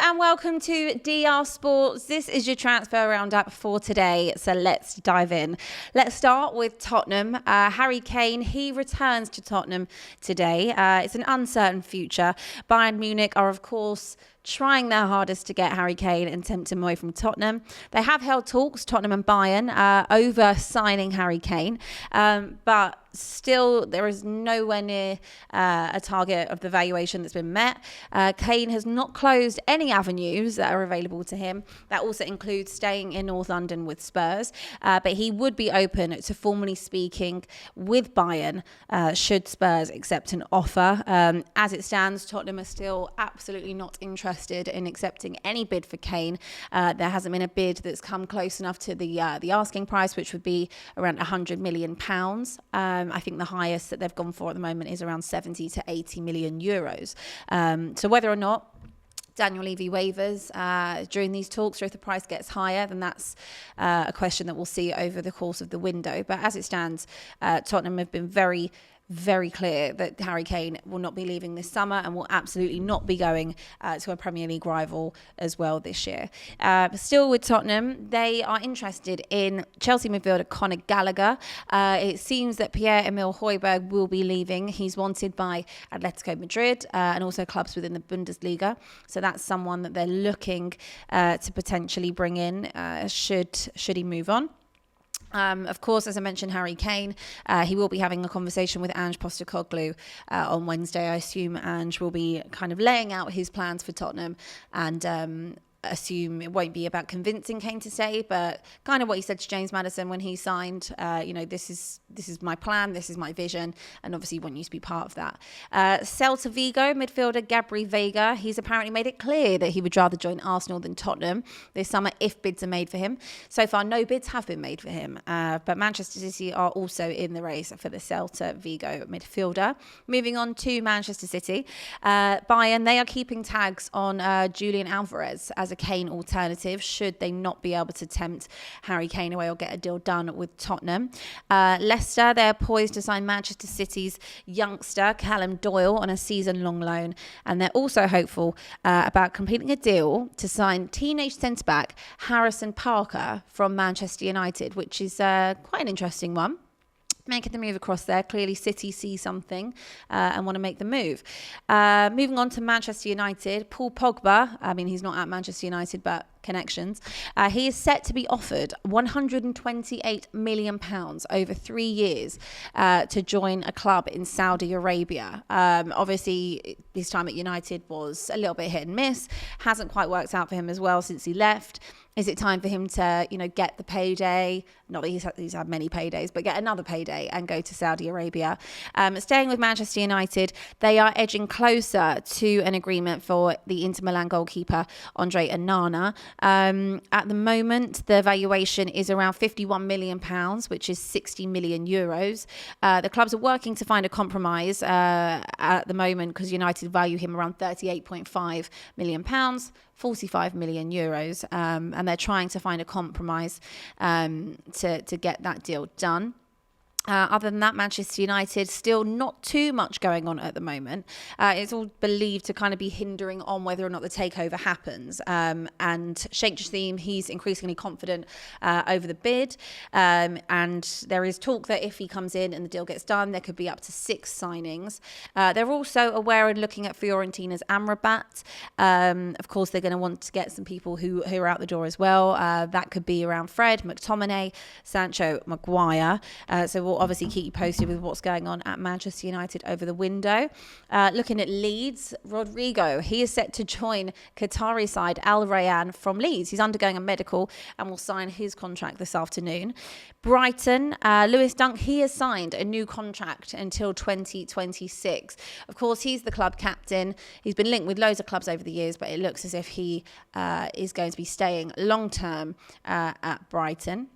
and welcome to DR Sports. This is your transfer roundup for today, so let's dive in. Let's start with Tottenham. Harry Kane, he returns to Tottenham today. It's an uncertain future. Bayern Munich are, of course, trying their hardest to get Harry Kane and tempt him away from Tottenham. They have held talks, Tottenham and Bayern, over signing Harry Kane, but still there is nowhere near a target of the valuation that's been met. Kane has not closed any avenues that are available to him. That also includes staying in North London with Spurs, but he would be open to formally speaking with Bayern should Spurs accept an offer. As it stands, Tottenham are still absolutely not interested in accepting any bid for Kane. There hasn't been a bid that's come close enough to the asking price, which would be around £100 million. I think the highest that they've gone for at the moment is around 70 to 80 million euros. So whether or not Daniel Levy wavers during these talks, or if the price gets higher, then that's a question that we'll see over the course of the window. But as it stands, Tottenham have been very clear that Harry Kane will not be leaving this summer and will absolutely not be going to a Premier League rival as well this year. Still with Tottenham, they are interested in Chelsea midfielder Conor Gallagher. It seems that Pierre-Emile Højbjerg will be leaving. He's wanted by Atletico Madrid and also clubs within the Bundesliga. So that's someone that they're looking to potentially bring in should he move on. Of course, as I mentioned, Harry Kane, he will be having a conversation with Ange Postecoglou on Wednesday. I assume Ange will be kind of laying out his plans for Tottenham and assume it won't be about convincing Kane to stay, but kind of what he said to James Maddison when he signed, this is my plan, this is my vision, and obviously want you to be part of that. Celta Vigo midfielder Gabri Veiga, he's apparently made it clear that he would rather join Arsenal than Tottenham this summer if bids are made for him. So far, no bids have been made for him, but Manchester City are also in the race for the Celta Vigo midfielder. Moving on to Manchester City, Bayern, they are keeping tags on Julian Alvarez as a Kane alternative should they not be able to tempt Harry Kane away or get a deal done with Tottenham. Leicester, they're poised to sign Manchester City's youngster Callum Doyle on a season-long loan, and they're also hopeful about completing a deal to sign teenage centre-back Harrison Parker from Manchester United, which is quite an interesting one. Making the move across there. Clearly City see something and want to make the move. Moving on to Manchester United, Paul Pogba, I mean, he's not at Manchester United, but connections. He is set to be offered £128 million over 3 years to join a club in Saudi Arabia. Obviously, his time at United was a little bit hit and miss. Hasn't quite worked out for him as well since he left. Is it time for him to, get the payday? Not that he's had many paydays, but get another payday and go to Saudi Arabia. Staying with Manchester United, they are edging closer to an agreement for the Inter Milan goalkeeper Andre Onana. At the moment, the valuation is around £51 million, which is 60 million euros. The clubs are working to find a compromise at the moment because United value him around £38.5 million. 45 million euros, and they're trying to find a compromise to get that deal done. Other than that, Manchester United, still not too much going on at the moment. It's all believed to kind of be hindering on whether or not the takeover happens. And Sheikh Jassim, he's increasingly confident over the bid. And there is talk that if he comes in and the deal gets done, there could be up to 6 signings. They're also aware and looking at Fiorentina's Amrabat. Of course, they're going to want to get some people who are out the door as well. That could be around Fred, McTominay, Sancho, Maguire. So we'll obviously keep you posted with what's going on at Manchester United over the window. Looking at Leeds, Rodrigo, he is set to join Qatari side Al Rayyan from Leeds. He's undergoing a medical and will sign his contract this afternoon. Brighton, Lewis Dunk, he has signed a new contract until 2026. Of course, he's the club captain. He's been linked with loads of clubs over the years, but it looks as if he is going to be staying long term at Brighton.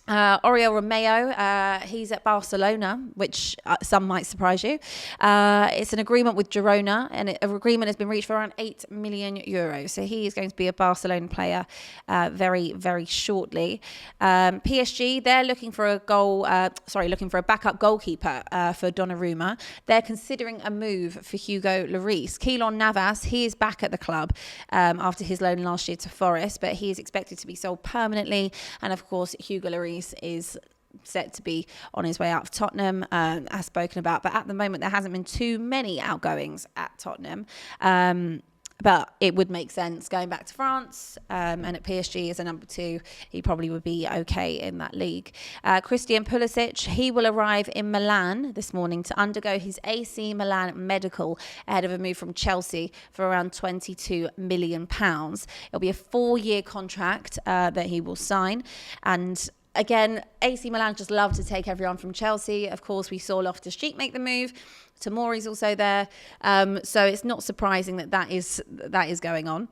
Oriol Romeo, he's at Barcelona, which some might surprise you. It's an agreement with Girona, and an agreement has been reached for around €8 million. So he is going to be a Barcelona player very, very shortly. PSG, they're looking for a backup goalkeeper for Donnarumma. They're considering a move for Hugo Lloris. Keylor Navas, he is back at the club after his loan last year to Forest, but he is expected to be sold permanently. And of course, Hugo Lloris is set to be on his way out of Tottenham, as spoken about. But at the moment, there hasn't been too many outgoings at Tottenham. But it would make sense going back to France, and at PSG as a number 2, he probably would be okay in that league. Christian Pulisic, he will arrive in Milan this morning to undergo his AC Milan medical ahead of a move from Chelsea for around £22 million. It'll be a 4-year contract that he will sign. And again, AC Milan just love to take everyone from Chelsea. Of course, we saw Loftus-Cheek make the move. Tomori's also there. So it's not surprising that is going on.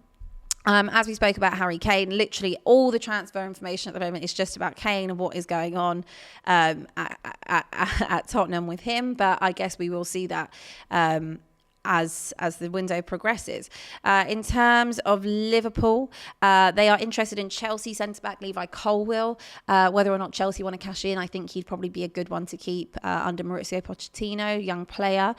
As we spoke about Harry Kane, literally all the transfer information at the moment is just about Kane and what is going on at Tottenham with him. But I guess we will see that as the window progresses. In terms of Liverpool, they are interested in Chelsea centre-back Levi Colwill. Whether or not Chelsea want to cash in, I think he'd probably be a good one to keep under Mauricio Pochettino, young player.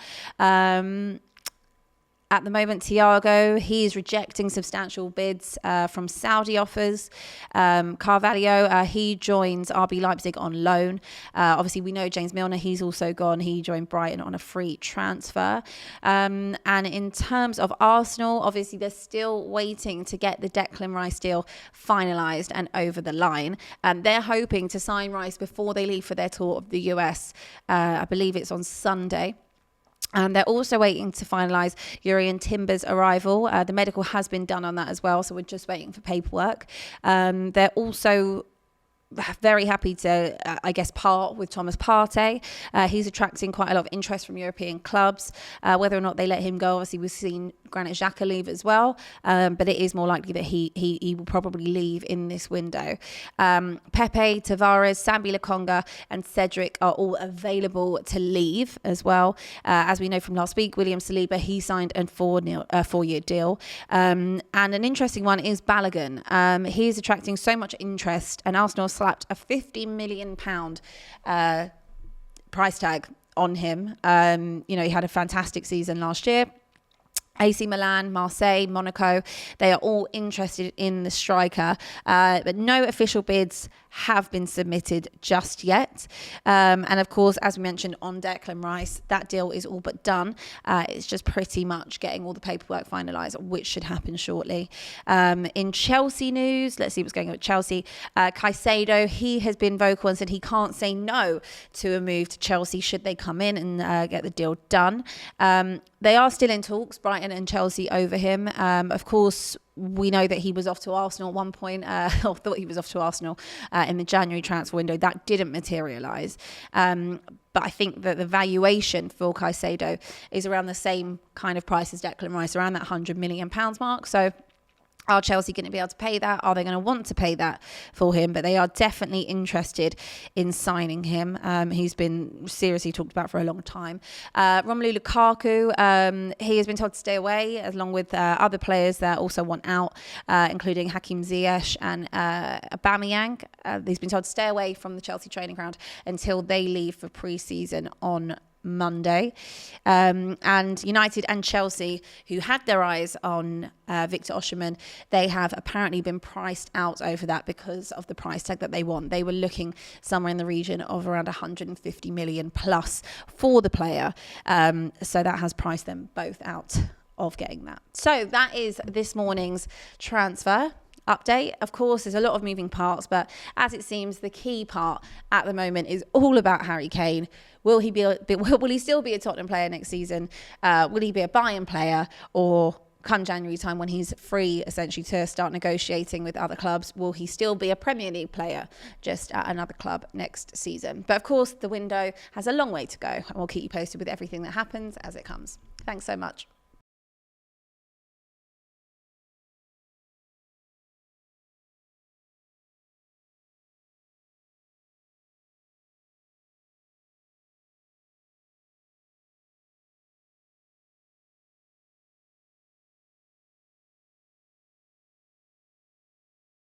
At the moment, Thiago, he is rejecting substantial bids from Saudi offers. Carvalho, he joins RB Leipzig on loan. Obviously, we know James Milner, he's also gone. He joined Brighton on a free transfer. And in terms of Arsenal, obviously, they're still waiting to get the Declan Rice deal finalised and over the line. They're hoping to sign Rice before they leave for their tour of the US. I believe it's on Sunday. And they're also waiting to finalise Jurrien Timber's arrival. The medical has been done on that as well, so we're just waiting for paperwork. They're also very happy to, part with Thomas Partey. He's attracting quite a lot of interest from European clubs. Whether or not they let him go, obviously we've seen Granit Xhaka leave as well, but it is more likely that he will probably leave in this window. Pepe, Tavares, Sambi Lokonga and Cedric are all available to leave as well. As we know from last week, William Saliba, he signed a 4-year deal. And an interesting one is Balogun. He's attracting so much interest, and Arsenal slapped a £50 million price tag on him. He had a fantastic season last year. AC Milan, Marseille, Monaco, they are all interested in the striker, but no official bids have been submitted just yet. And of course, as we mentioned on Declan Rice, that deal is all but done. It's just pretty much getting all the paperwork finalised, which should happen shortly. In Chelsea news, let's see what's going on with Chelsea. Caicedo, he has been vocal and said he can't say no to a move to Chelsea should they come in and get the deal done. They are still in talks, Brighton and Chelsea, over him. Of course, we know that he was off to Arsenal at one point, or thought he was off to Arsenal in the January transfer window. That didn't materialise. But I think that the valuation for Caicedo is around the same kind of price as Declan Rice, around that £100 million mark. So are Chelsea going to be able to pay that? Are they going to want to pay that for him? But they are definitely interested in signing him. He's been seriously talked about for a long time. Romelu Lukaku, he has been told to stay away, along with other players that also want out, including Hakim Ziyech and Aubameyang. He's been told to stay away from the Chelsea training ground until they leave for pre-season on Monday. And United and Chelsea, who had their eyes on Victor Osimhen, they have apparently been priced out over that because of the price tag that they want. They were looking somewhere in the region of around 150 million plus for the player. So that has priced them both out of getting that. So that is this morning's transfer update. Of course, there's a lot of moving parts, but as it seems, the key part at the moment is all about Harry Kane. Will he still be a Tottenham player next season? Will he be a Bayern player? Or come January time when he's free, essentially, to start negotiating with other clubs, will he still be a Premier League player just at another club next season? But of course, the window has a long way to go, and we'll keep you posted with everything that happens as it comes. Thanks so much.